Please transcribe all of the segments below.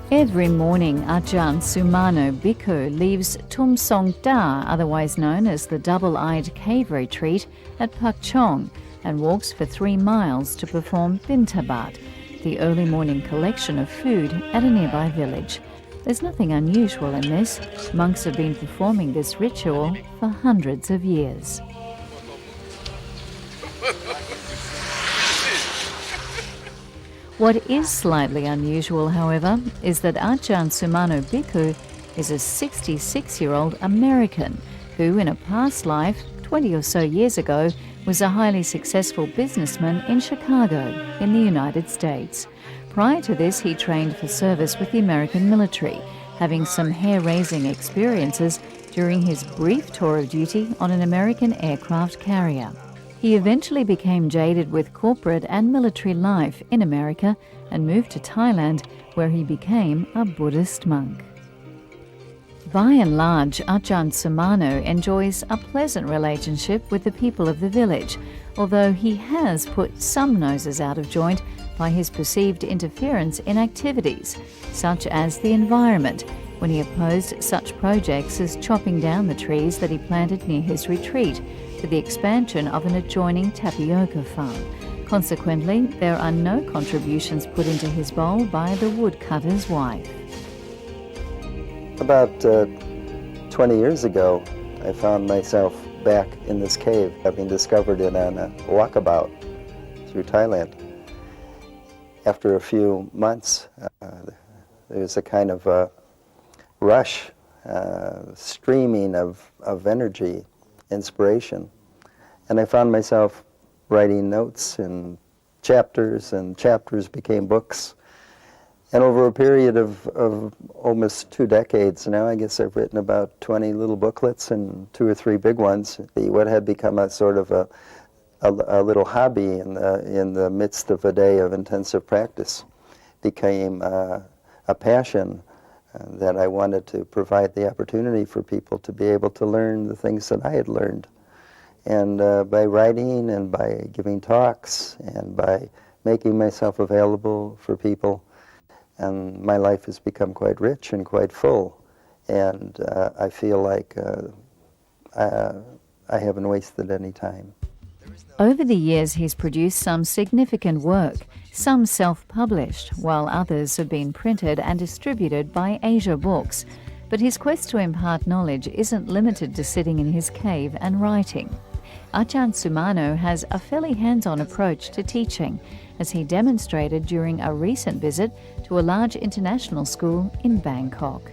Every morning, Ajahn Sumano Bhikkhu leaves Tum Song Da, otherwise known as the Double-Eyed Cave Retreat, at Pak Chong and walks for 3 miles to perform Bintabat, the early morning collection of food at a nearby village. There's nothing unusual in this. Monks have been performing this ritual for hundreds of years. What is slightly unusual, however, is that Ajahn Sumano Bhikkhu is a 66-year-old American who, in a past life, 20 or so years ago, was a highly successful businessman in Chicago, in the United States. Prior to this, he trained for service with the American military, having some hair-raising experiences during his brief tour of duty on an American aircraft carrier. He eventually became jaded with corporate and military life in America and moved to Thailand, where he became a Buddhist monk. By and large, Ajahn Sumano enjoys a pleasant relationship with the people of the village, although he has put some noses out of joint by his perceived interference in activities, such as the environment, when he opposed such projects as chopping down the trees that he planted near his retreat for the expansion of an adjoining tapioca farm. Consequently, there are no contributions put into his bowl by the woodcutter's wife. About 20 years ago, I found myself back in this cave, having discovered it on a walkabout through Thailand. After a few months, there was a kind of a rush, streaming of energy, inspiration. And I found myself writing notes and chapters became books. And over a period of almost 2 decades now, I guess I've written about 20 little booklets and 2 or 3 big ones. What had become a sort of a little hobby in the midst of a day of intensive practice became a passion that I wanted to provide the opportunity for people to be able to learn the things that I had learned. And by writing and by giving talks and by making myself available for people, and my life has become quite rich and quite full. And I feel like I haven't wasted any time. Over the years, he's produced some significant work, some self-published, while others have been printed and distributed by Asia Books. But his quest to impart knowledge isn't limited to sitting in his cave and writing. Ajahn Sumano has a fairly hands-on approach to teaching, as he demonstrated during a recent visit to a large international school in Bangkok.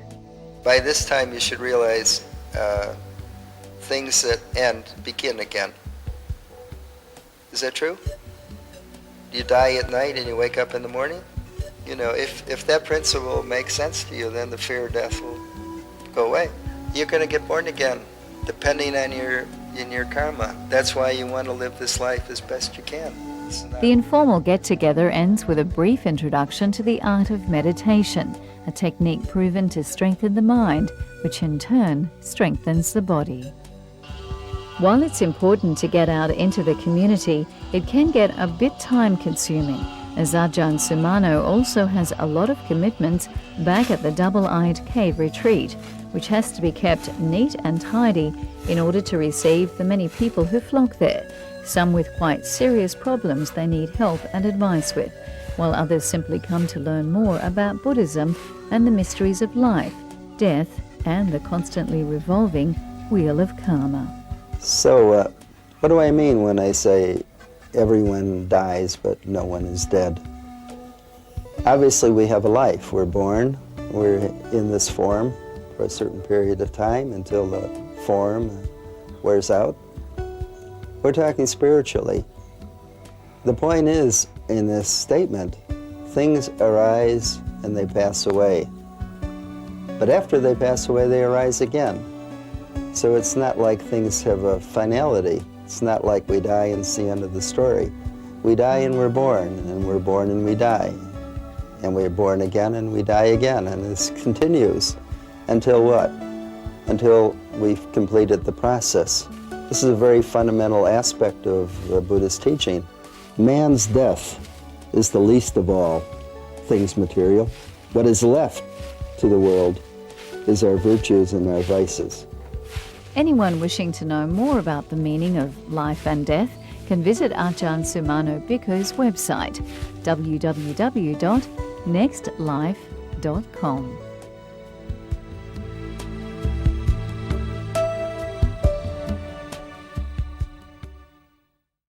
By this time, you should realize things that end begin again. Is that true? You die at night and you wake up in the morning? You know, if that principle makes sense to you, then the fear of death will go away. You're going to get born again, depending on your karma. That's why you want to live this life as best you can. The informal get-together ends with a brief introduction to the art of meditation, a technique proven to strengthen the mind, which in turn strengthens the body. While it's important to get out into the community, it can get a bit time-consuming, as Ajahn Sumano also has a lot of commitments back at the Double-Eyed Cave Retreat, which has to be kept neat and tidy in order to receive the many people who flock there, some with quite serious problems they need help and advice with, while others simply come to learn more about Buddhism and the mysteries of life, death, and the constantly revolving wheel of karma. So, what do I mean when I say everyone dies but no one is dead? Obviously we have a life. We're born, we're in this form for a certain period of time until the form wears out. We're talking spiritually. The point is, in this statement, things arise and they pass away. But after they pass away, they arise again. So it's not like things have a finality. It's not like we die and it's the end of the story. We die and we're born and we die. And we're born again and we die again. And this continues until what? Until we've completed the process. This is a very fundamental aspect of the Buddhist teaching. Man's death is the least of all things material. What is left to the world is our virtues and our vices. Anyone wishing to know more about the meaning of life and death can visit Ajahn Sumano Bhikkhu's website, www.nextlife.com.